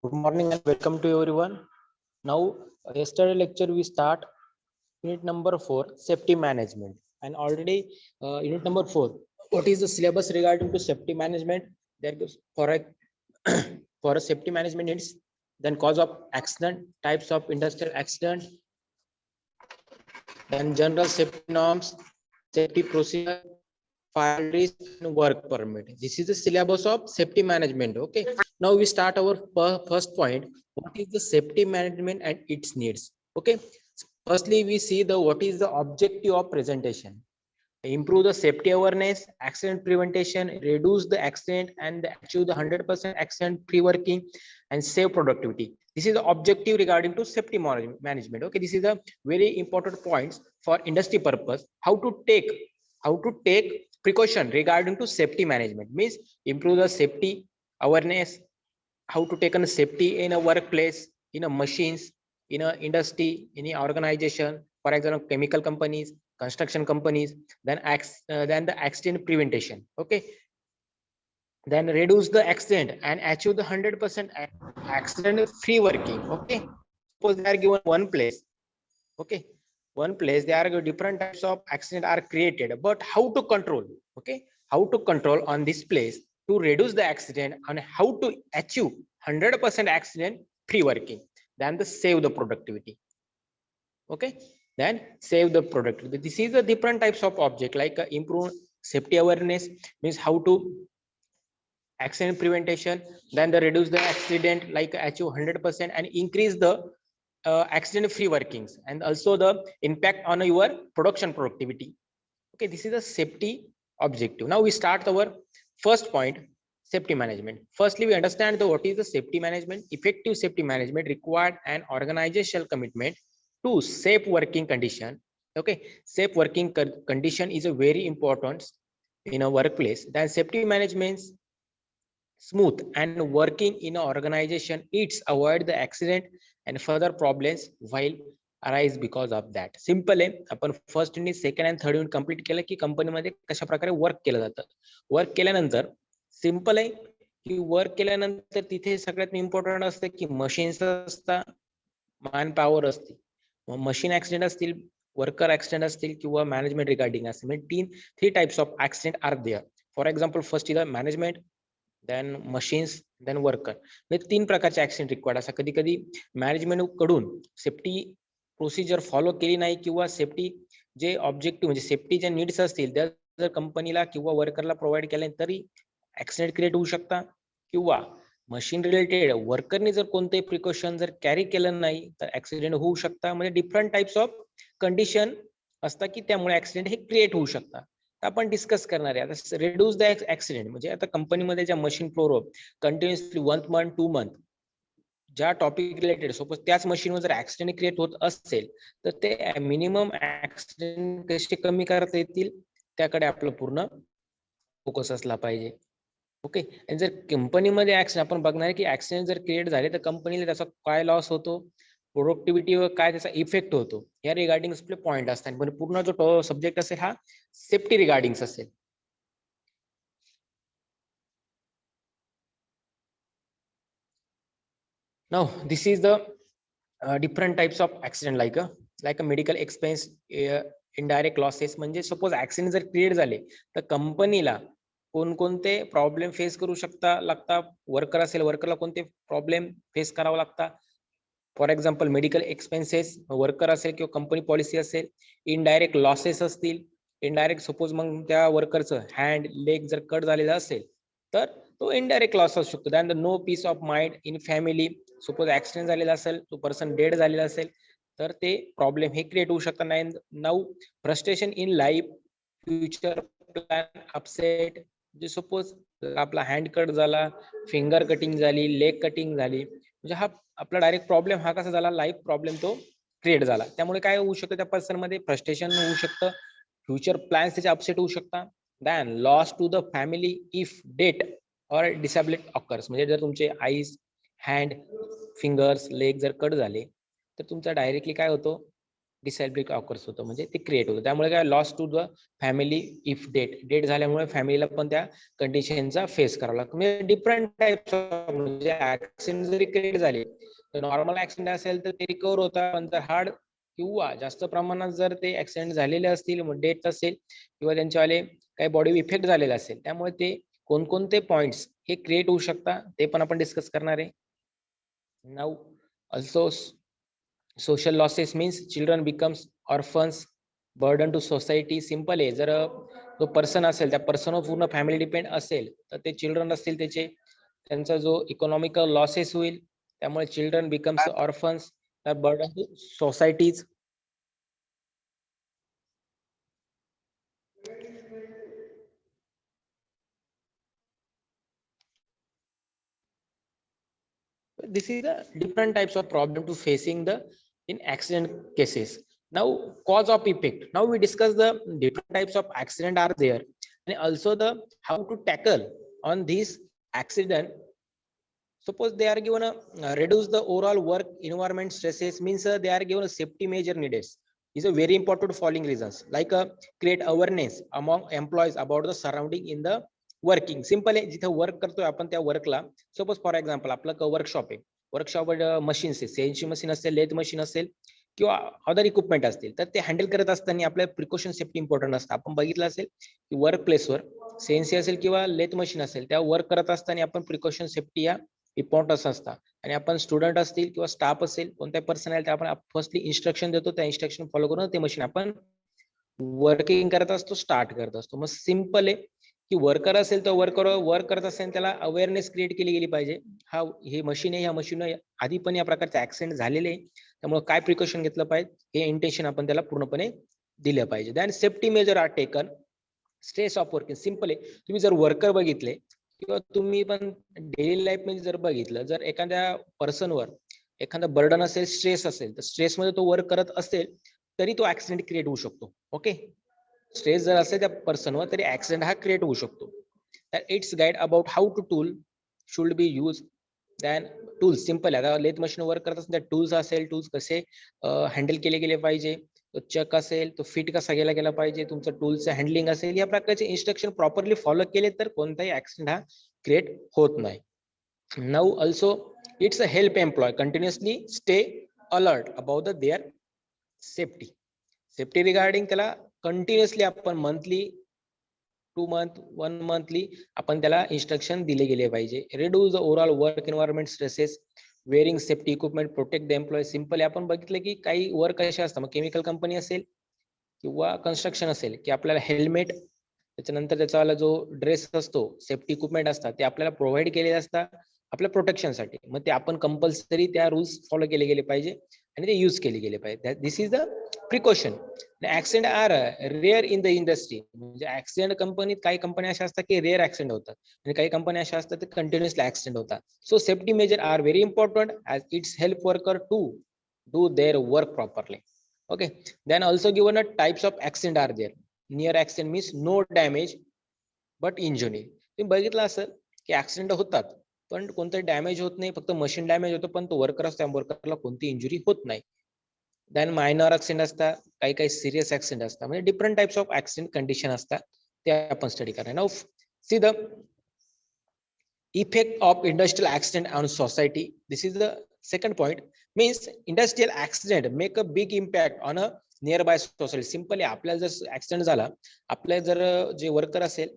Good morning and welcome to everyone. Now, yesterday lecture we start unit number 4, safety management, and already unit number 4. What is the syllabus regarding to safety management? There goes for a for a safety management needs, then cause of accident, types of industrial accident, then general safety norms, safety procedure, fire risk, and work permit. This is the syllabus of safety management. Okay. Now we start our first point. What is the safety management and its needs? Okay. Firstly, we see the what is the objective of presentation. Improve the safety awareness, accident prevention, reduce the accident, and achieve the 100% accident free working and save productivity. This is the objective regarding to safety management. Okay, this is a very important points for industry purpose. How to take precaution regarding to safety management means improve the safety awareness, how to take on safety in a workplace, in a machines, in a industry, in a organization, for example chemical companies, construction companies, then the accident prevention. Okay, then reduce the accident and achieve the 100% accident free working. Okay, suppose they are given one place. Okay, one place there are different types of accident are created, but how to control? Okay, how to control on this place to reduce the accident and how to achieve 100% accident free working, then the save the productivity. Okay, then save the productivity. This is the different types of object like improve safety awareness means how to accident prevention, then the reduce the accident like achieve 100% and increase the accident free workings, and also the impact on your production productivity. Okay, this is the safety objective. Now we start our first point, safety management. Firstly, we understand the what is the safety management. Effective safety management required an organizational commitment to safe working condition. Okay, safe working condition is a very important in a workplace. Then safety management smooth and working in an organization, it's avoid the accident and further problems while arise because of that. Simple आहे. आपण first unit second and third unit complete केलं की कंपनीमध्ये कशा प्रकारे work केलं जातं. Work केल्यानंतर सिंपल आहे की वर्क केल्यानंतर तिथे सगळ्यात इम्पॉर्टंट असतं की मशीन्स असतात, मॅन पॉवर असते. मशीन ऍक्सिडेंट असतील, वर्कर ऍक्सिडेंट असतील किंवा मॅनेजमेंट रिगार्डिंग असतील, म्हणजे three types of accident are there. For example first is management, then machines, then worker. म्हणजे तीन प्रकारचे ऍक्सिडेंट रिक्वायर्ड असतात. कधी कधी मॅनेजमेंट कडून सेफ्टी प्रोसिजर फॉलो केली नाही किंवा सेफ्टी जे ऑब्जेक्टिव्ह म्हणजे सेफ्टी जे नीड्स असतील त्या जर कंपनीला किंवा वर्करला प्रोव्हाइड केले तरी ऍक्सिडेंट क्रिएट होऊ शकता, किंवा मशीन रिलेटेड वर्करने जर कोणते प्रिकॉशन जर कॅरी केलं नाही तर ऍक्सिडेंट होऊ शकता. म्हणजे डिफरंट टाइप्स ऑफ कंडिशन असतात की त्यामुळे ऍक्सिडेंट हे क्रिएट होऊ शकतात. आपण डिस्कस करणार आहे आता रिड्यूस द ऍक्सिडेंट. म्हणजे आता कंपनीमध्ये ज्या मशीन फ्लोरवर कंटिन्युअसली 1 month 2 month ज्या टॉपिक रिलेटेड सपोज त्याच मशीनवर जर ऍक्सिडेंट क्रिएट होत असेल तर ते मिनिमम ऍक्सिडेंट कसे कमी करता येतील त्याकडे आपलं पूर्ण फोकस असला पाहिजे. ओके, आणि जर कंपनीमध्ये ऍक्सिडेंट आपण बघणार की ऍक्सिडेंट जर क्रिएट झाले तर कंपनीला त्याचा काय लॉस होतो, प्रोडक्टिव्हिटीवर काय त्याचा इफेक्ट होतो, या रिगार्डिंग आपले पॉईंट असतात. पण पूर्ण जो सब्जेक्ट असेल हा सेफ्टी रिगार्डिंग असेल. Now this is the different types of accident like a medical expense, indirect losses. म्हणजे सपोज ऍक्सिडेंट जर क्रिएट झाले तर कंपनीला कोणकोणते प्रॉब्लेम फेस करू लागता. वर्कर असेल, वर्करला कोणते प्रॉब्लेम फेस करावा लागता. For example medical expenses worker असेल किंवा कंपनी पॉलिसी असेल. इनडायरेक्ट लॉसेस असतील, इनडायरेक्ट सपोज मग त्या वर्करचं हँड लेग जर कट झालेला असेल तर तो इनडायरेक्ट लॉस असू शकतो. त्यानंतर no peace of mind in family. Suppose accident झालेला असेल, तो पर्सन डेड झालेला असेल तर ते प्रॉब्लेम हे क्रिएट होऊ शकतात. Now frustration in life, future plan upset. जे सपोज आपला हँड कट झाला, फिंगर कटिंग झाली, लेग कटिंग झाली, म्हणजे हा आपला डायरेक्ट प्रॉब्लेम हा कसा झाला, लाईफ प्रॉब्लेम तो क्रिएट झाला. त्यामुळे काय होऊ शकतं, त्या पर्सन मध्ये फ्रस्ट्रेशन होऊ शकतं, फ्युचर प्लॅन्स त्याचे अपसेट होऊ शकतात. Then loss to the family if death or disability occurs. म्हणजे जर तुमचे आईज, हँड, फिंगर्स, लेग जर कट झाले तर तुमचा डायरेक्टली काय होतो, डिसॅबिलिटी ऑकर्स होतं, म्हणजे ते क्रिएट होतं. त्यामुळे काय loss to the family if death झाल्यामुळे फॅमिलीला पण त्या कंडिशनचा फेस करावा लागतो. म्हणजे डिफरंट टाइप्स म्हणजे ऍक्सिडेंट जरी क्रिएट झाले तर नॉर्मल ऍक्सिडेंट असेल तर ते रिकवर होतात, पण जर हार्ड किंवा जास्त प्रमाणात जर ते ऍक्सिडेंट झालेले असतील, डेथ असेल किंवा त्यांच्यावाले काही बॉडी इफेक्ट झालेला असेल, त्यामुळे ते कोणकोणते पॉइंट्स हे क्रिएट होऊ शकतात ते पण आपण डिस्कस करणार आहे. Now also social losses means children becomes orphans, burden to society. Simple आहे, जर जो पर्सन असेल त्या पर्सनवर पूर्ण फॅमिली डिपेंड असेल तर ते चिल्ड्रन असतील त्याचे, त्यांचा जो इकॉनॉमिकल लॉसेस होईल, त्यामुळे चिल्ड्रन बिकम्स ऑर्फन्स, तर burden to societies. This is the different types of problem to facing the in accident cases. Now cause of effect, now we discuss the different types of accident are there, and also the how to tackle on this accident. Suppose they are given a reduce the overall work environment stresses, means they are given a safety measure needed. Is a very important following reasons, like create awareness among employees about the surrounding in the working. Simple आहे, जिथे work करतोय आपण त्या Varkala, suppose for example आपलं workshop आहे, workshop machines आहे, CNC machine असेल, lathe machine असेल किंवा अदर इक्विपमेंट असतील, तर ते हँडल करत असताना आपल्या प्रिकॉशन सेफ्टी इम्पॉर्टंट असतं. आपण बघितलं असेल की वर्क प्लेसवर सीएनसी असेल किंवा लेथ मशीन असेल, त्या वर्क करत असताना आपण प्रिकॉशन सेफ्टी या इम्पॉर्टन्स असतात. आणि आपण स्टुडंट असतील किंवा स्टाफ असेल, कोणत्या पर्सन आहे, आपण फर्स्टली इन्स्ट्रक्शन देतो, त्या इन्स्ट्रक्शन फॉलो करून ते मशीन आपण वर्किंग करत असतो, स्टार्ट करत असतो. मग सिंपल आहे की वर्कर असेल तर वर्क करत असेल त्याला अवेअरनेस क्रिएट केली गेली पाहिजे. हा हे मशीन आहे, ह्या मशीन आधी पण या प्रकारचे ऍक्सिडेंट झालेले आहे, त्यामुळे काय प्रिकॉशन घेतलं पाहिजे हे इंटेन्शन आपण त्याला पूर्णपणे दिलं पाहिजे. Then safety measure are taken. Stress of working, simple आहे, तुम्ही जर वर्कर बघितले किंवा तुम्ही पण डेली लाईफ मध्ये जर बघितलं, जर एखाद्या पर्सनवर एखादा बर्डन असेल, स्ट्रेस असेल, तर स्ट्रेस मध्ये तो वर्क करत असेल तरी तो ऍक्सिडेंट क्रिएट होऊ शकतो. ओके, स्ट्रेस जर असेल त्या पर्सनवर तरी ऍक्सिडेंट हा क्रिएट होऊ शकतो. It's guide about how to tool should be use. Then tools, simple आहे, आता लेथ मशीन वर्क करत असताना टूल्स असेल, टूल्स कसे हँडल केले गेले पाहिजे, तो चक असेल तो फिट कसा केला गेला पाहिजे, तुमचं टूलचं हँडलिंग असेल, या प्रकारचे इन्स्ट्रक्शन प्रॉपरली फॉलो केले तर कोणताही ऍक्सिडेंट हा क्रिएट होत नाही. Now also it's a help employ continuously stay alert about the their safety. Safety regarding त्याला कंटिन्युअसली आपण मंथली, 2 मंथ, 1 मंथली आपण त्याला इन्स्ट्रक्शन दिले गेले पाहिजे. Reduce the overall work environment stresses, wearing safety equipment, protect the employ. Simple आपण बघितलं की काही वर्क असे असतात, मग केमिकल कंपनी असेल किंवा कन्स्ट्रक्शन असेल, की आपल्याला हेल्मेट, त्याच्यानंतर त्याचा जो ड्रेस असतो, सेफ्टी इक्विपमेंट असतात, ते आपल्याला प्रोव्हाइड केलेले असतात आपल्या प्रोटेक्शनसाठी. मग ते आपण कंपल्सरी त्या रूल्स फॉलो केले गेले पाहिजे आणि ते यूज केले गेले पाहिजे. This is the precaution. Accident are rare in the industry, म्हणजे ऍक्सिडेंट कंपनीत काही कंपन्या अशा असतात की रेअर ऍक्सिडेंट होतात आणि काही कंपन्या अशा असतात की कंटिन्युअसली ऍक्सिडेंट होतात. So safety measure are very important as it's help worker to do their work properly. Okay, then also given a types of accident are there. Near accident means no damage but injury. तुम्ही बघितलं असेल की accident होतात पण कोणतं damage होत नाही, फक्त मशीन डॅमेज होतं, पण तो वर्कर असतो, त्या वर्करला कोणती इंजुरी होत नाही. देन मायनर ऍक्सिडेंट असतात, काही काही सिरियस ऍक्सिडेंट असतात, म्हणजे different types of accident condition असतात, ते आपण स्टडी करणार. Now see the effect of industrial accident on society. This is the second point, means industrial accident make a big impact on a nearby society. Simply आपल्याला जर accident झाला, आपल्या जर जे वर्कर असेल,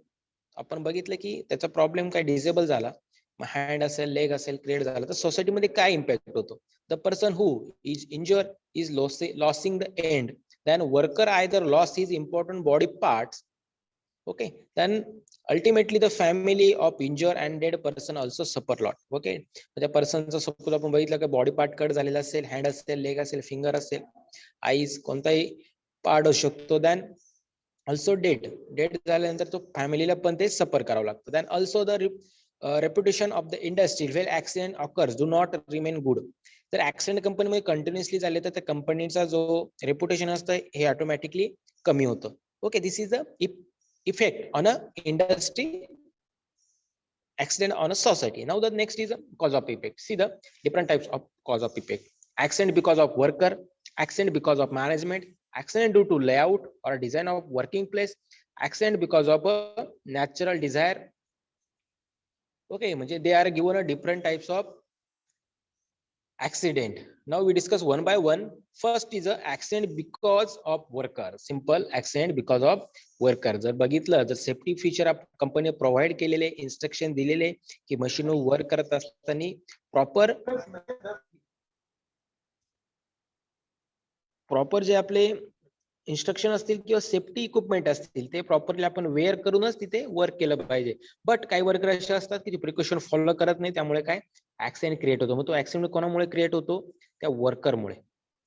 आपण बघितलं की त्याचा प्रॉब्लेम काय डिसेबल झाला, हँड असेल, लेग असेल, क्रिएट झाला, तर सोसायटीमध्ये काय इम्पॅक्ट होतो. The person who is injure is losing the end, then worker either loss his important body parts. Okay, then ultimately the family of injured and dead person also suffer lot. Okay, त्या पर्सनचा suppose आपण बघितलं की body part cut झालेला असेल, hand असेल, leg असेल, finger असेल, eyes, कोणताही पार्ट असू शकतो, देन ऑल्सो डेट झाल्यानंतर तो फॅमिलीला पण ते सफर करावं लागतं. Then also the reputation of the industry well accident occurs do not remain good. जर ऍक्सिडेंट कंपनीमध्ये कंटिन्युअसली झाले तर त्या कंपनीचा जो रेप्युटेशन असतं हे ऑटोमॅटिकली कमी होतं. Okay, this is the effect on a industry, accident on a society. Now the next is a cause of effect. See the different types of cause of effect. Accident because of worker, accident because of management, accident due to layout or design of working place, accident because of a natural desire. Okay, म्हणजे they are given a different types of accident. Now we discuss one by one. First is a accident because of worker. Simple, accident because of worker. जर बघितलं तर safety feature company provide केलेले, instruction दिलेले की machine work करत असताना proper जे आपले इन्स्ट्रक्शन असतील किंवा सेफ्टी इक्विपमेंट असतील ते प्रॉपरली आपण वेअर करूनच तिथे वर्क केलं पाहिजे. बट काही वर्कर असे असतात की प्रिकॉशन फॉलो करत नाही, त्यामुळे काय ऍक्सिडेंट क्रिएट होतो. मग तो ऍक्सिडेंट कोणामुळे क्रिएट होतो? त्या वर्करमुळे.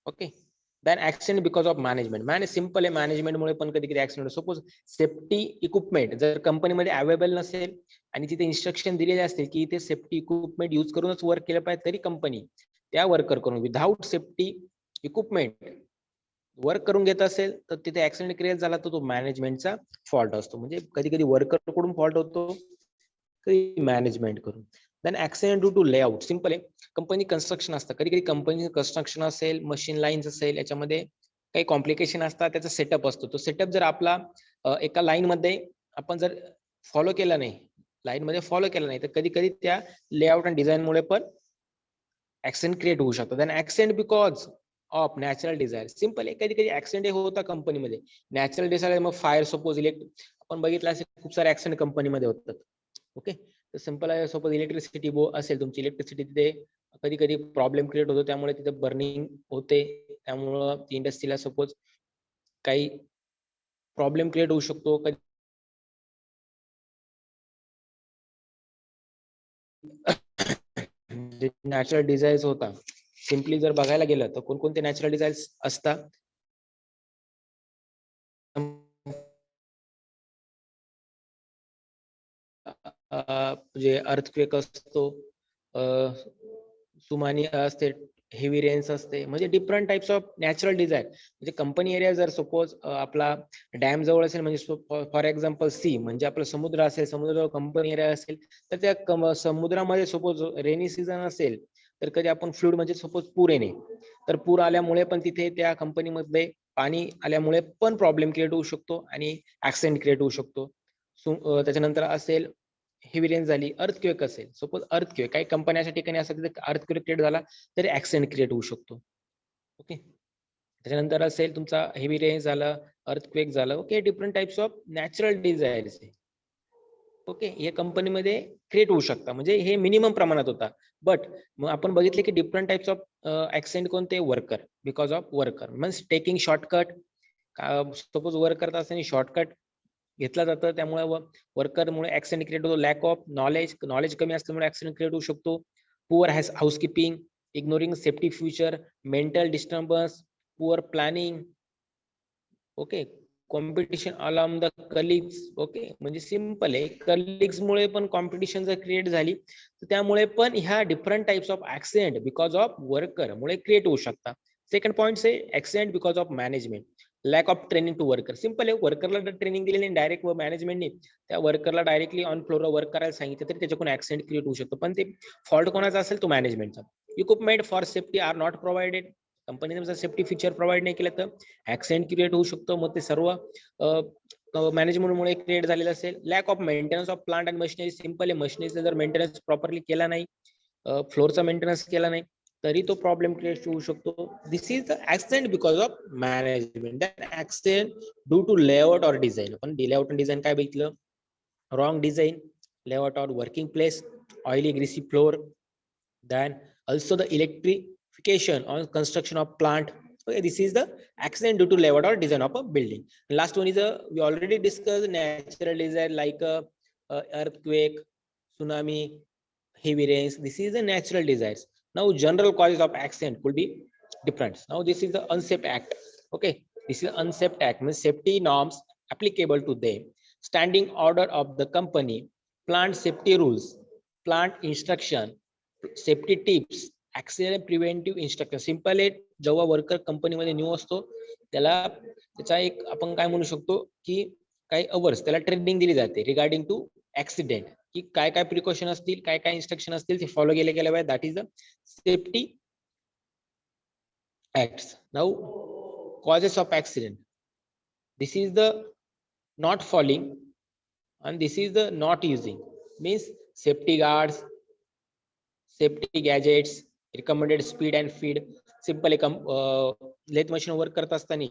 Okay, then accident because of management. Simple आहे, मॅनेजमेंटमुळे पण कधी कधी ऍक्सिडेंट. सपोज सेफ्टी इक्विपमेंट जर कंपनीमध्ये अवेलेबल नसेल आणि तिथे इन्स्ट्रक्शन दिलेले असतील की इथे सेफ्टी इक्विपमेंट युज करूनच वर्क केलं पाहिजे, तरी कंपनी त्या वर्कर करून विदाउट सेफ्टी इक्विपमेंट वर्क करून घेत असेल तर तिथे ऍक्सिडेंट क्रिएट झाला तर तो मॅनेजमेंटचा फॉल्ट असतो. म्हणजे कधी कधी वर्कर कडून फॉल्ट होतो, कधी मॅनेजमेंट करून. Then accident due to layout. Simple आहे, कंपनी कन्स्ट्रक्शन असतं, कधी कधी कंपनी कन्स्ट्रक्शन असेल, मशीन लाईन्स असेल, याच्यामध्ये काही कॉम्प्लिकेशन असतात, त्याचा सेटअप असतो. तो सेटअप जर आपला एका लाईन मध्ये आपण जर फॉलो केला नाही, लाईन मध्ये फॉलो केला नाही, तर कधी कधी त्या लेआउट आणि डिझाईन मुळे पण ऍक्सिडेंट क्रिएट होऊ शकतो. Then accident because of natural disaster. Simple आहे, कधी कधी ऍक्सिडेंट होता कंपनीमध्ये नॅचरल डिझायर. मग फायर सपोज आपण बघितलं असेल खूप सारे ऍक्सिडेंट कंपनीमध्ये होतात. ओके, तर सिंपल आहे, सपोज इलेक्ट्रिसिटी असेल तुमची, इलेक्ट्रिसिटी तिथे कधी कधी प्रॉब्लेम क्रिएट होतो, त्यामुळे तिथे बर्निंग होते, त्यामुळं इंडस्ट्रीला सपोज काही प्रॉब्लेम क्रिएट होऊ शकतो. नॅचरल डिझायर्स होता, सिम्पली जर बघायला गेलं तर कोणकोणते नॅचरल डिझायर्स असतात? म्हणजे अर्थक्वेक असतो, सुनामी असते, हेवी रेन्स असते, म्हणजे different types of natural disaster. म्हणजे कंपनी एरिया जर सपोज आपला डॅम जवळ असेल, म्हणजे फॉर एक्झाम्पल सी म्हणजे आपला समुद्र असेल, समुद्र कंपनी एरिया असेल, तर त्या समुद्रामध्ये सपोज रेनी सीझन असेल तर कधी आपण फ्लूड म्हणजे सपोज पूर येणे, तर पूर आल्यामुळे पण तिथे त्या कंपनीमध्ये पाणी आल्यामुळे पण प्रॉब्लेम क्रिएट होऊ शकतो आणि ऍक्सिडेंट क्रिएट होऊ शकतो. त्याच्यानंतर असेल हेवी रेंज झाली, अर्थक्वेक असेल, सपोज अर्थक्वेक काही कंपन्याच्या ठिकाणी असं अर्थक्वेक क्रिएट झाला तरी ऍक्सिडेंट क्रिएट होऊ शकतो. ओके, त्याच्यानंतर असेल तुमचा हेवी रेंज झालं, अर्थक्वेक झालं. Okay, different types of natural desires. Okay, हे कंपनीमध्ये क्रिएट होऊ शकता, म्हणजे हे मिनिमम प्रमाणात होता. बट मग आपण बघितले की डिफरंट टाइप्स ऑफ ऍक्सिडेंट कोणते? Worker, because of worker means taking shortcut. Suppose work करत असताना शॉर्टकट घेतला जातं, त्यामुळे वर्करमुळे ऍक्सिडेंट क्रिएट होतो. लॅक ऑफ नॉलेज कमी असल्यामुळे ऍक्सिडेंट क्रिएट होऊ शकतो. Poor housekeeping, ignoring safety future, mental disturbance, poor planning. Okay, competition along the colleagues. Okay, म्हणजे सिंपल आहे, कलिग्स मुळे पण कॉम्पिटिशन जर क्रिएट झाली तर त्यामुळे पण ह्या different types of accident because of worker मुळे क्रिएट होऊ शकतात. सेकंड पॉइंट आहे accident because of management, lack of training to worker. Simple आहे, वर्करला ट्रेनिंग दिलेली नाही डायरेक्ट, व मॅनेजमेंटने त्या वर्करला डायरेक्टली ऑन फ्लोअर वर्क करायला सांगितलं तरी त्याच्याकडून ऍक्सिडेंट क्रिएट होऊ शकतो. पण ते फॉल्ट कोणाचा असेल? तो मॅनेजमेंटचा. Equipment for safety are not provided. कंपनीने जर सेफ्टी फीचर प्रोव्हाइड नाही केलं तर ऍक्सिडेंट क्रिएट होऊ शकतो. मग ते सर्व मॅनेजमेंटमुळे क्रिएट झालेलं असेल. Lack of maintenance of plant and machinery. Simple आहे, मशिनरीचा जर मेंटेनन्स प्रॉपरली केला नाही, फ्लोअरचा मेंटेनन्स केला नाही, तरी तो प्रॉब्लेम क्रिएट होऊ शकतो. This is the accident because of management. Accident due to layout or design. आपण लेआउट आणि डिझाईन काय बघितलं? Wrong design, layout or working place, oily greasy floor, then also the electrification or construction of plant. Okay, this is the accident due to layout or design of a building. And last one is we already discussed natural disaster like earthquake, tsunami, heavy rains. This is the natural disasters. Now general causes of accident could be different. Now this is the unsafe act. Okay, this is unsafe act, means safety norms applicable to them, standing order of the company, plant safety rules, plant instruction, safety tips, accident preventive instruction. Simple आहे, जेव्हा worker कंपनीमध्ये new असतो त्याला त्याचा एक आपण काय म्हणू शकतो की काही अवर्स त्याला ट्रेनिंग दिली जाते रिगार्डिंग टू ऍक्सिडेंट, की काय काय प्रिकॉशन असतील, काय काय इन्स्ट्रक्शन असतील ते फॉलो केले गेले पाहिजे. That is the safety acts. Now, causes of accident. This is the not falling, and this is the not using. Means safety guards, safety gadgets, recommended speed and feed. Simple एक lathe machine work करत असताना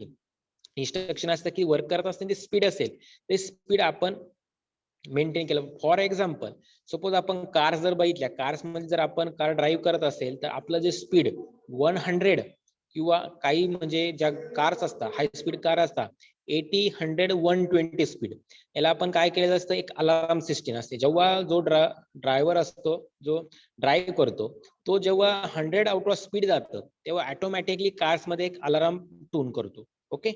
instruction असतं की work करत असताना ते speed असेल, ते स्पीड आपण मेंटेन केलं. फॉर एक्झाम्पल, सपोज आपण कार्स जर बघितल्या, कार्स मध्ये जर आपण कार ड्राईव्ह करत असेल तर आपलं जे स्पीड 100 किंवा काही म्हणजे ज्या कार्स असतात, हाय स्पीड कार असतात 80, 100, 120 स्पीड, याला आपण काय केलेलं असतं, एक अलार्म सिस्टीम असते. जेव्हा जो ड्रायव्हर असतो, जो ड्राईव्ह करतो, तो जेव्हा 100 आउट ऑफ स्पीड जातं तेव्हा ऑटोमॅटिकली कार्स मध्ये एक अलार्म टून करतो. ओके,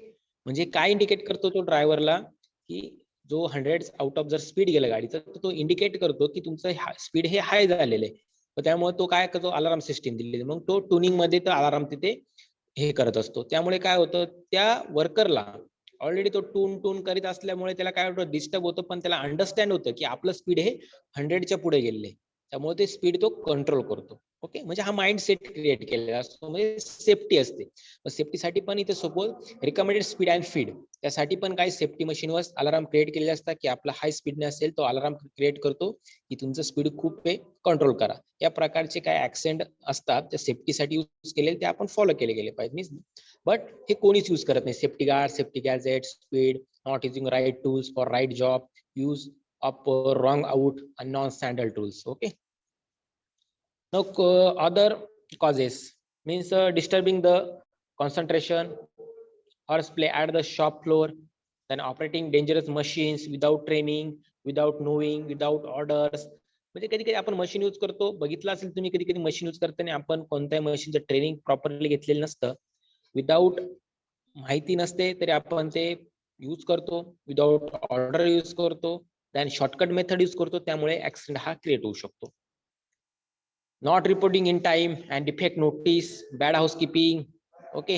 म्हणजे काय इंडिकेट करतो तो ड्रायव्हरला, की जो 100 आउट ऑफ जर स्पीड गेला गाडीचं, तर तो इंडिकेट करतो की तुमचं स्पीड हे हाय झालेलं आहे. त्यामुळे तो काय करतो, अलार्म सिस्टीम दिलेली, मग तो ट्युनिंग मध्ये तो अलार्म तिथे हे करत असतो. त्यामुळे काय होतं, त्या वर्करला ऑलरेडी तो टून करीत असल्यामुळे त्याला काय होतं, डिस्टर्ब होतं, पण त्याला अंडरस्टँड होतं की आपलं स्पीड हे 100च्या पुढे गेलेलं आहे. त्यामुळे ते स्पीड तो कंट्रोल करतो. ओके, म्हणजे हा माइंड सेट क्रिएट केलेला असतो, म्हणजे सेफ्टी असते. सेफ्टीसाठी पण इथे suppose recommended speed and feed, त्यासाठी पण काही सेफ्टी मशीनवर अलार्म क्रिएट केलेले असतात की आपला हाय स्पीडने असेल तो अलार्म क्रिएट करतो की तुमचं स्पीड खूप आहे, कंट्रोल करा. या प्रकारचे काय ऍक्सेंट असतात त्या सेफ्टीसाठी यूज केलेले, ते आपण फॉलो केले गेले पाहिजे. बट हे कोणीच यूज करत नाही. Safety guard, safety gadget, speed, not using right tools for right job, use of wrong out and non-standard tools. Okay. Now, other causes means disturbing the concentration, horseplay at the shop floor, then operating dangerous machines without training, without knowing, without orders. म्हणजे कधी कधी आपण machine use करतो, बघितलं असेल तुम्ही, कधी कधी मशीन यूज करताना आपण कोणत्याही मशीनचं ट्रेनिंग प्रॉपरली घेतलेलं नसतं, विदाऊट माहिती नसते तरी आपण ते यूज करतो, विदाऊट ऑर्डर यूज करतो, देन शॉर्टकट मेथड यूज करतो, त्यामुळे ऍक्सिडेंट हा क्रिएट होऊ शकतो. Not reporting in time and defect notice, bad housekeeping. Okay,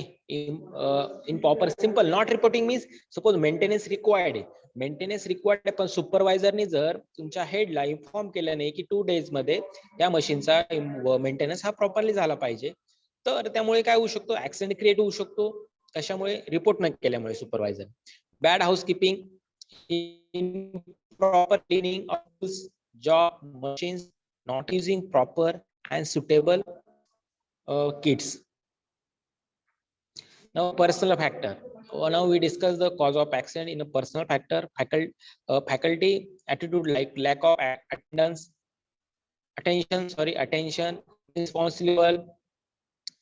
in proper simple, not reporting means suppose maintenance required आहे, मेंटेनन्स रिक्वायर्ड आहे, पण सुपरवायझरने जर तुमच्या हेडला इन्फॉर्म केलं नाही की 2 days मध्ये त्या मशीनचा मेंटेनन्स हा प्रॉपरली झाला पाहिजे, तर त्यामुळे काय होऊ शकतो, ऍक्सिडेंट क्रिएट होऊ शकतो. कशामुळे, रिपोर्ट न केल्यामुळे supervisor. Bad housekeeping, improper cleaning of job machines, not using proper and suitable kits. Now, personal factor. Now we discuss the cause of accident in a personal factor. Faculty attitude, like lack of attention, responsible,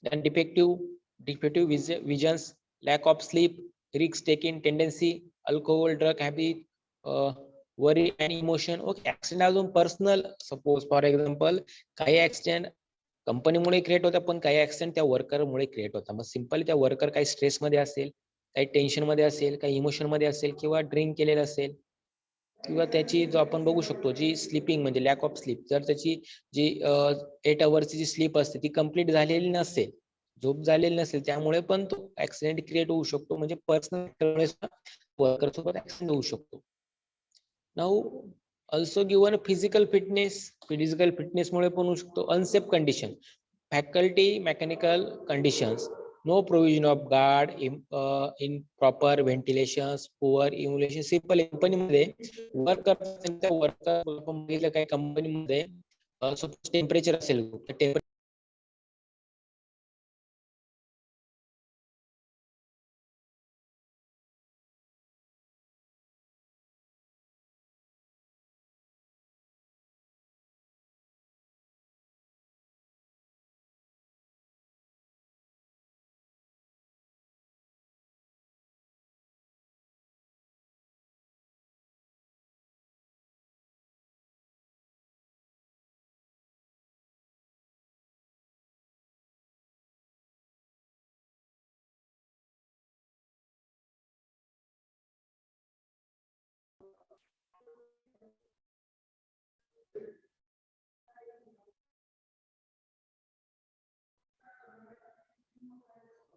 then defective visions, lack of sleep, risk taking tendency, alcohol, drug habit, worry and emotion. Okay, accident अजून personal. Suppose for example, काही accident कंपनीमुळे create होता, पण काही accident त्या वर्करमुळे create होता. मग simply त्या worker काही स्ट्रेस मध्ये असेल, काही टेन्शन मध्ये असेल, काही इमोशन मध्ये असेल, किंवा ड्रिंक केलेलं असेल, किंवा त्याची जो आपण बघू शकतो जी स्लीपिंग म्हणजे लॅक ऑफ स्लीप, जर त्याची जी 8 अवर्सची जी स्लीप असते ती कंप्लीट झालेली नसेल, झोप झालेली नसेल, त्यामुळे पण तो ऍक्सिडेंट क्रिएट होऊ शकतो. म्हणजे पर्सनल वर्कर सोबत ऍक्सिडेंट होऊ शकतो. Now also given physical fitness मुळे पण होऊ शकतो. Unsafe condition, faculty mechanical conditions, no provision of guard, improper ventilation, poor illumination. Simple कंपनीमध्ये वर्क करतात, त्या वर्कर आपण बघितलं काही कंपनीमध्ये टेम्परेचर असेल, टेम्परेचर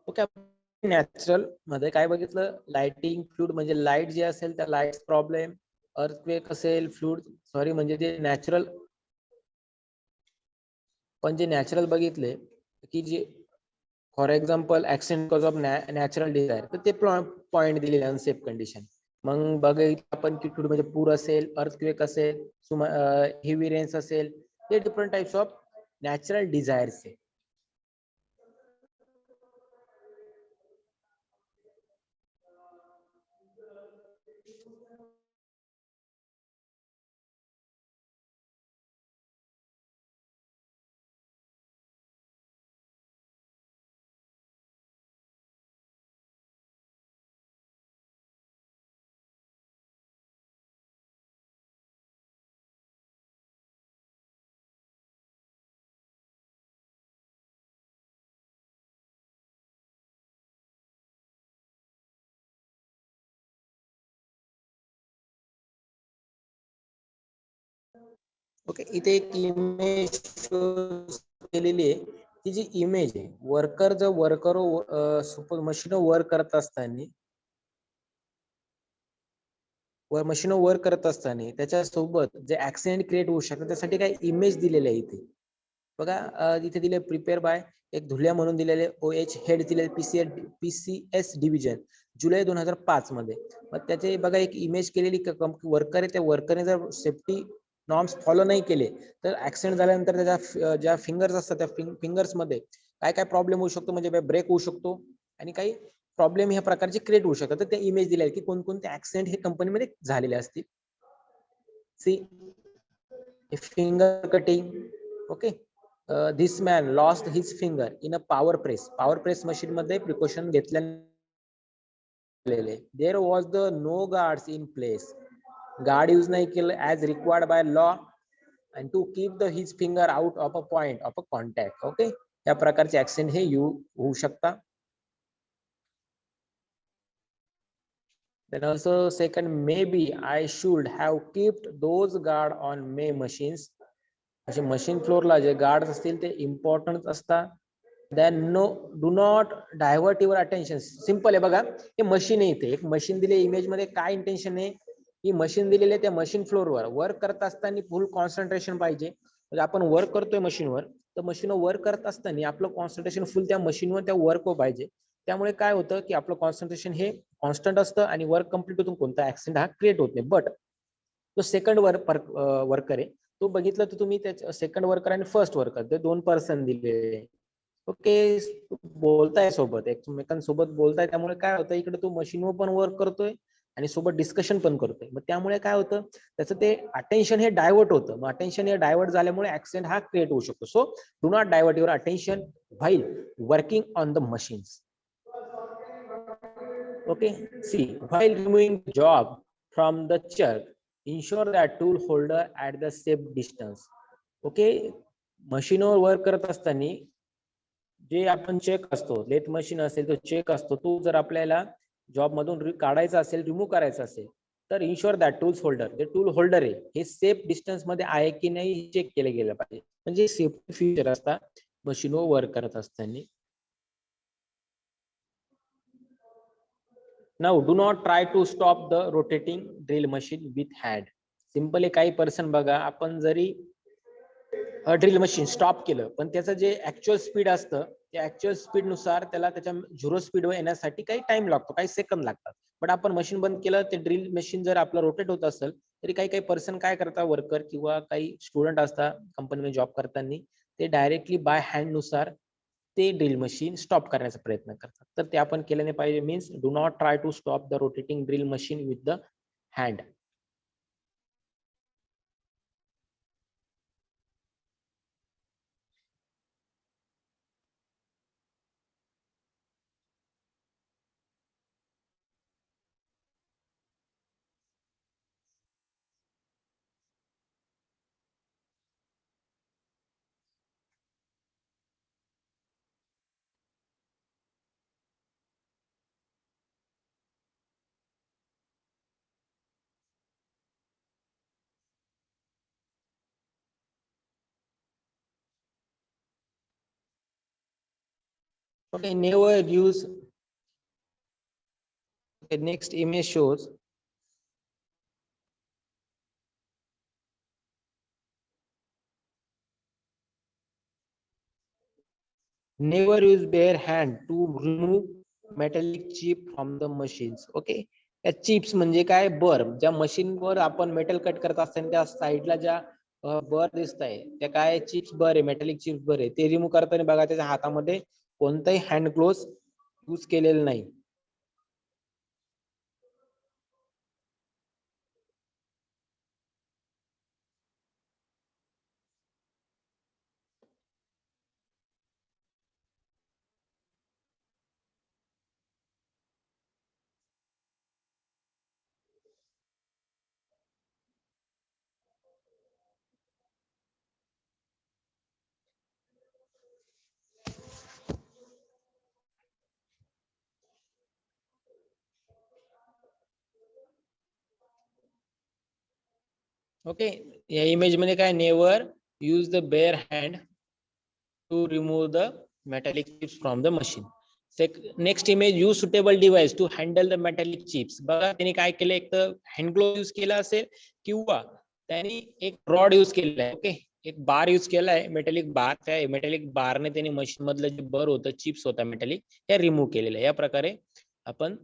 ओके. नॅचरल मध्ये काय बघितलं, लाइटिंग फ्लूड म्हणजे लाईट जे असेल त्या लाईट प्रॉब्लेम, अर्थक्वेक असेल, फ्लूड सॉरी म्हणजे जे नॅचरल, पण जे नॅचरल बघितले की जे for example accident because of natural disaster, तर ते पॉईंट दिलेले अनसेफ कंडिशन. मग बघायचं आपण की कुठे म्हणजे पूर असेल, अर्थक्वेक असेल, हेवी रेन्स असेल, हे different types of natural desires आहे. ओके, इथे एक इमेज केलेली आहे. ती जी इमेज आहे, वर्कर जर मशीन वर्क करत असताना मशीन वर्क करत असताना त्याच्यासोबत जे ऍक्सिडेंट क्रिएट होऊ शकतात त्यासाठी काही इमेज दिलेले आहे इथे बघा. इथे दिले प्रिपेअर बाय एक धुल्या म्हणून दिलेले OH हेड दिले PCS डिव्हिजन जुलै 2005 मध्ये. मग त्याचे बघा एक इमेज केलेली वर्कर आहे, त्या वर्करने जर सेफ्टी नॉर्म्स फॉलो नाही केले तर ऍक्सिडेंट झाल्यानंतर त्याच्या ज्या फिंगर्स असतात त्या फिंगर्स मध्ये काय काय प्रॉब्लेम होऊ शकतो, म्हणजे ब्रेक होऊ शकतो आणि काही प्रॉब्लेम ह्या प्रकारचे क्रिएट होऊ शकतात. तर त्या इमेज दिल्या की कोणकोणते ऍक्सिडेंट हे कंपनीमध्ये झालेले असतील. See finger cutting, okay. This man lost his finger in a power press machine मध्ये प्रिकॉशन घेतलेले. There was the no guards in place, guard use नाही केलं as required by law and to keep the his finger out of a point of a contact. Okay, या प्रकारचे accident हे होऊ शकतात. Then also second, maybe I should have kept those guard on May machines. असे machine फ्लोअरला जे guard असतील ते इम्पॉर्टंट असतात. Then no do not divert your attention. Simple आहे बघा, हे मशीन आहे, इथे एक मशीन दिले इमेज मध्ये. काय इंटेन्शन आहे, ही मशीन दिलेली आहे, त्या मशीन फ्लोअरवर वर्क करत असताना फुल कॉन्सन्ट्रेशन पाहिजे. म्हणजे आपण वर्क करतोय मशीनवर, तर मशीनवर वर्क करत असताना आपलं कॉन्सन्ट्रेशन फुल त्या मशीनवर त्या वर्कवर पाहिजे. त्यामुळे काय होतं की आपलं कॉन्सन्ट्रेशन हे कॉन्स्टंट असतं आणि वर्क कम्प्लीट होतो, कोणता ऍक्सिडेंट हा क्रिएट होत नाही. बट तो सेकंड वर्कर आहे, तो बघितलं तर तुम्ही त्याच्या सेकंड वर्कर आणि फर्स्ट वर्कर ते 2 पर्सन दिले. ओके, बोलताय सोबत, एकमेकांसोबत बोलताय, त्यामुळे काय होतं इकडे तो मशीनवर पण वर्क करतोय आणि सोबत डिस्कशन पण करतोय. मग त्यामुळे काय होतं त्याचं ते अटेन्शन हे डायव्हर्ट होतं. मग अटेन्शन हे डायव्हर्ट झाल्यामुळे ऍक्सिडेंट हा क्रिएट होऊ शकतो. So do not divert your attention while working on the machines. Okay, see, while removing the job from the chuck, ensure that tool holder at the safe distance. Okay, मशीनवर work करत असताना जे आपण check असतो, lathe machine असेल तो check असतो, तो जर आपल्याला जॉब मधून काढायचा असेल, रिमूव्ह करायचा असेल, तर इन्शुअर दॅट टूल्स होल्डर, जे टूल होल्डर आहे हे सेफ डिस्टन्स मध्ये आहे की नाही चेक केले गेलं पाहिजे. म्हणजे सेफ्टी फीचर असतात मशीनवर वर्क करत असताना. Now do not try to stop the rotating drill machine with hand. Simple आहे, काही पर्सन बघा आपण जरी ड्रिल मशीन स्टॉप केलं पण त्याचं जे ऍक्च्युअल स्पीड असतं त्या ऍक्च्युअल स्पीड नुसार त्याला त्याच्या झिरो स्पीडवर येण्यासाठी काही टाइम लागतो, काही सेकंद लागतात. बट आपण मशीन बंद केलं, ते ड्रिल मशीन जर आपलं रोटेट होत असेल तरी काही काही पर्सन काय करतात, वर्कर किंवा काही स्टुडंट असतात कंपनीमध्ये जॉब करताना, ते डायरेक्टली बाय हँड नुसार ते ड्रिल मशीन स्टॉप करण्याचा प्रयत्न करतात. तर ते आपण केलं नाही पाहिजे. Means do not try to stop the rotating drill machine with the hand. Okay, never use. Okay, next image shows Never use bare hand to remove metallic chip from the machines. Okay. या chips म्हणजे काय, बर ज्या मशीनवर आपण metal cut करत असताना त्या साईडला ज्या बर दिसत आहे त्या काय चिप्स बर आहे, मेटॅलिक चिप्स बर आहे, ते रिमूव्ह करताना बघा त्याच्या हातामध्ये कोणताही हँड ग्लोव्स यूज केलेलं नाही. ओके. या इमेज मध्ये काय, never use the bare hand to remove the metallic chips from the machine. Next image, use suitable device to handle the metallic chips. बघा त्यांनी काय केलं, एक तर हँड ग्लोव्ह यूज केला असेल किंवा त्यांनी एक रॉड यूज केलेला आहे. ओके, एक बार यूज केला आहे, मेटॅलिक बार. त्या मेटॅलिक बारने त्यांनी मशीन मधलं जे बर होतं, चिप्स होता मेटॅलिक, त्या रिमूव्ह केलेलं आहे. या प्रकारे आपण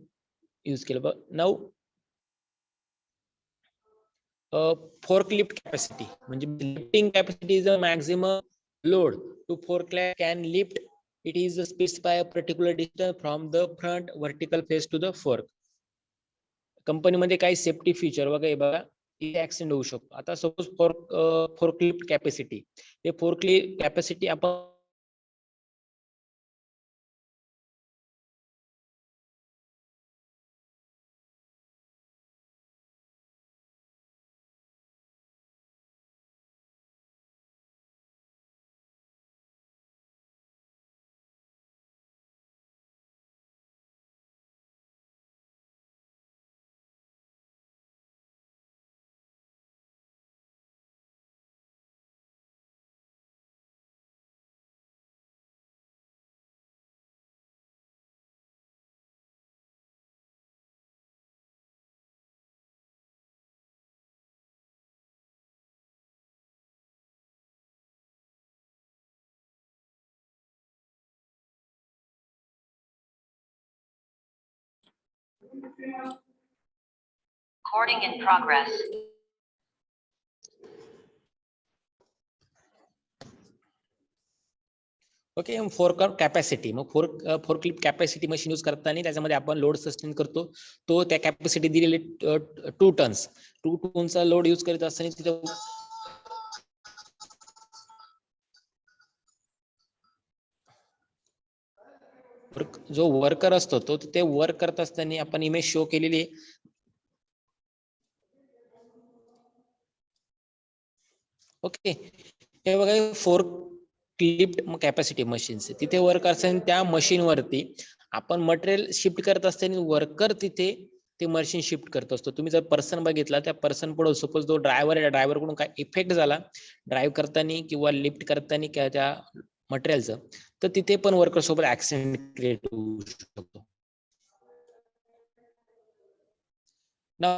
यूज केलं. नाऊ forklift capacity म्हणजे lifting capacity is a maximum load to forklift can lift. It is specified a particular distance from the front vertical face to the fork. Company मध्ये काही सेफ्टी फीचर वगैरे बघा, इथे accident होऊ शकतो. आता suppose forklift capacity, ते forklift capacity आपण Recording in progress. Okay. Fork capacity, मग फोर्कलिफ्ट कॅपॅसिटी मशीन यूज करताना त्याच्यामध्ये आपण लोड सस्टेन करतो. तो त्या कॅपॅसिटी दिलेली 2 टन्स, 2 टनचा लोड यूज करत असताना तिथं जो वर्कर असतो तो ते वर्क करत असताना आपण इमेज शो केलेली आहे. ओके, हे बघा फोर्कलिफ्ट कॅपॅसिटी मशीन्स, तिथे वर्क असताना त्या मशीन वरती आपण मटेरियल शिफ्ट करत असताना वर्कर तिथे ते मशीन शिफ्ट करत असतो. तुम्ही जर पर्सन बघितला, त्या पर्सन पुढे सपोज जो ड्रायव्हर आहे, ड्रायव्हर कडून काय इफेक्ट झाला ड्राईव्ह करताना किंवा लिफ्ट करताना किंवा त्या मटेरियलचं, तर तिथे पण वर्कर सोबत ऍक्सिडेंट क्रिएट होऊ शकतो. Now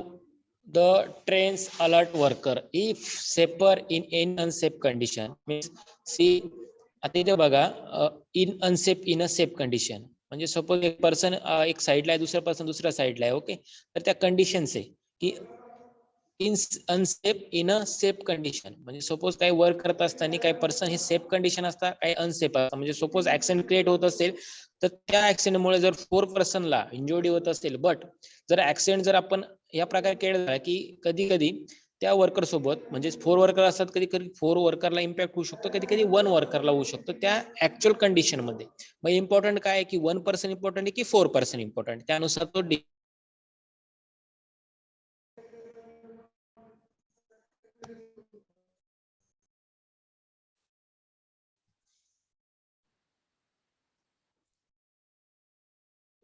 the trains alert worker if safer in unsafe condition. Means see, आता इथे बघा, in unsafe in a safe condition म्हणजे सपोज एक पर्सन एक साईडला आहे, दुसरा पर्सन दुसऱ्या साईडला आहे. ओके, तर त्या कंडिशन्स आहे की in unsafe in a safe condition. म्हणजे सपोज काही वर्क करत असताना काही पर्सन हे सेफ कंडिशन असतात, काही अनसेफ असतात. म्हणजे सपोज ऍक्सिडेंट क्रिएट होत असेल तर त्या ऍक्सिडेंटमुळे जर 4 पर्सनला इंजुरी होत असेल, बट जर ऍक्सिडेंट जर आपण या प्रकारे केलं झाला की कधी कधी त्या वर्कर सोबत म्हणजे 4 वर्कर असतात, कधी कधी 4 वर्करला इम्पॅक्ट होऊ शकतो, कधी कधी 1 वर्करला होऊ शकतो त्या ऍक्च्युअल कंडिशन मध्ये. मग इम्पॉर्टंट काय आहे की 1 पर्सन इम्पॉर्टंट आहे की 4 पर्सन इम्पॉर्टंट, त्यानुसार तो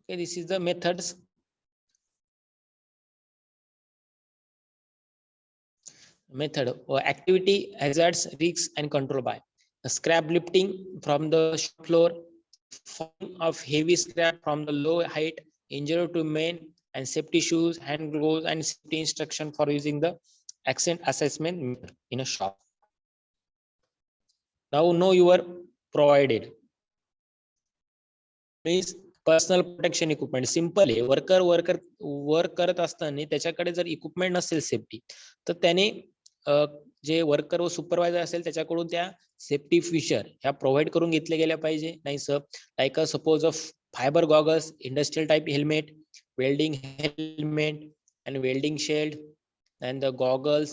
okay, this is the methods. Method activity, hazards, risks and control by scrap lifting from the floor, falling of heavy scrap from the low height, injury to men, and safety shoes, hand gloves and safety instruction for using the accident assessment in a shop. Now know you are provided. Means personal protection equipment. Simple आहे. Work करत असताना त्याच्याकडे जर equipment नसेल safety, तर त्याने जे worker व सुपरवायझर असेल त्याच्याकडून त्या सेफ्टी फीचर ह्या प्रोव्हाइड करून घेतल्या गेल्या पाहिजे. नाही sir, like a suppose of fibre goggles, industrial type helmet, welding helmet and welding shield, and the goggles,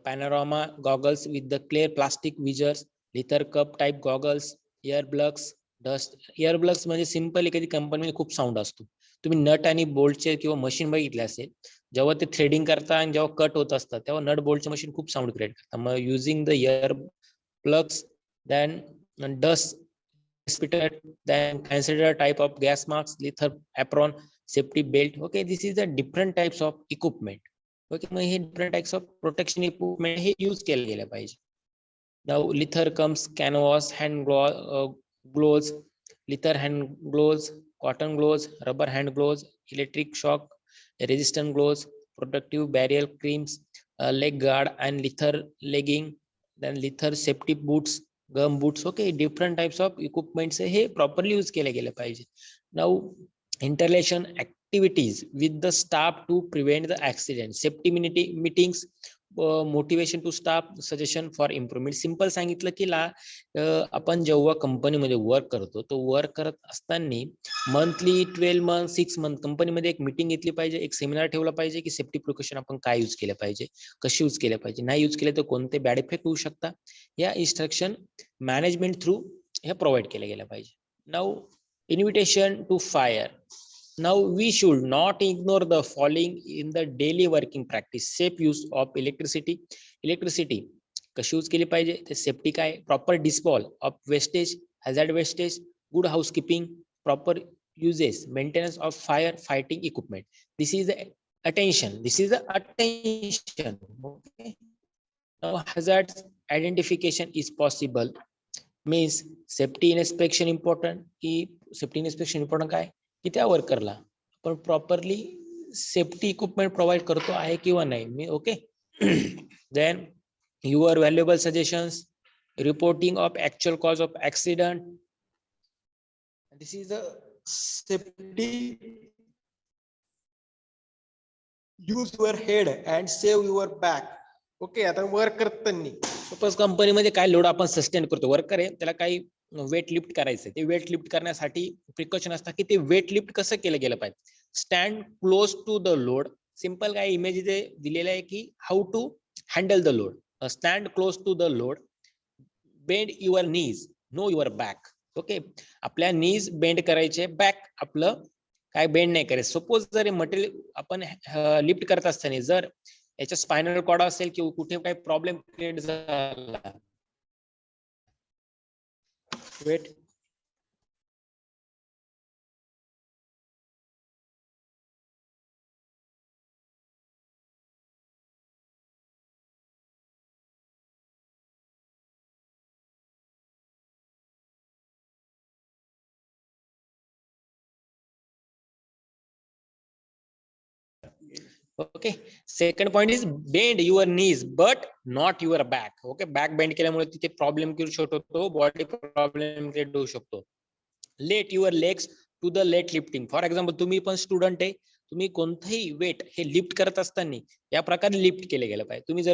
panorama goggles with the clear plastic visors, leather cup type goggles, earplugs, dust. earplugs म्हणजे simple एखादी कंपनीमध्ये खूप sound असतो. तुम्ही nut आणि बोल्टचे किंवा machine बघितले असेल, जेव्हा ते थ्रेडिंग करता आणि जेव्हा कट होत असतात तेव्हा नट बोल्टचे मशीन खूप साऊंड क्रिएट करतात. मग using the ear plugs, then dust respirat, then consider type of gas masks, leather apron, safety belt. Okay, this is the different types of equipment. Okay, मग हे different types of protection equipment हे use केले गेले पाहिजे. Now leather comes canvas, gloves, leather hand gloves, cotton gloves, rubber hand gloves, electric shock resistant gloves, protective barrier creams, leg guard and leather legging, then leather safety boots, gum boots. Okay, different types of equipments हे properly use केले गेले पाहिजे. Now interrelation activities with the staff to prevent the accident, safety meetings, motivation to staff, suggestion for improvement. Simple सांगितलं की आपण जेव्हा कंपनीमध्ये work करतो, तो वर्क करत असताना मंथली 12 मंथ 6 मंथ कंपनीमध्ये एक मीटिंग घेतली पाहिजे, एक सेमिनार ठेवला पाहिजे की सेफ्टी प्रिकॉशन आपण काय यूज केले पाहिजे, कशी यूज केले पाहिजे, नाही यूज केले तर कोणते बॅड इफेक्ट होऊ शकतात, या इन्स्ट्रक्शन मॅनेजमेंट थ्रू हे प्रोव्हाइड केले गेले पाहिजे. Now invitation to fire. Now we should not ignore the following in the daily working practice. Safe use of electricity. Electricity कशी यूज केली पाहिजे, ते सेफ्टी काय, proper disposal of wastage, hazard wastage, good housekeeping, proper uses, maintenance of fire fighting equipment. This is the attention. This is the attention. Okay. Now hazard identification is possible. Means safety inspection important. की safety inspection important काय, की त्या वर्करला आपण properly safety equipment provide करतो आहे किंवा नाही. मी okay. Then your valuable suggestions, reporting of actual cause of accident. This is the safety. Use your head and save your back. Okay, आता वर्क करताना सपोज कंपनीमध्ये काय लोड आपण सस्टेन करतो, वर्कर आहे त्याला काही वेट लिफ्ट करायचं, ते वेट लिफ्ट करण्यासाठी प्रिकॉशन असतात की ते वेट लिफ्ट कसं केलं गेलं पाहिजे. Stand close to the load. Simple काय इमेज इथे दिलेलं आहे की how to handle the load. Stand close to the load, bend your knees, no your back. Okay, आपल्या नीज बेंड करायचे, बॅक आपलं काय बेंड नाही करायचं. सपोज जर मटेरियल आपण लिफ्ट करत असताना जर याच्या स्पायनल कॉर्ड असेल किंवा कुठे काही प्रॉब्लेम क्रिएट झाला, wait okay. Second point is bend your knees but not your back. Okay, back bend केल्यामुळे तिथे प्रॉब्लेम क्रिएट होतो, बॉडी प्रॉब्लेम क्रिएट होऊ शकतो. Let your legs to the let lifting. For example तुम्ही पण student आहे, तुम्ही कोणतंही वेट हे लिफ्ट करत असताना या प्रकारे लिफ्ट केले गेलं पाहिजे. तुम्ही जर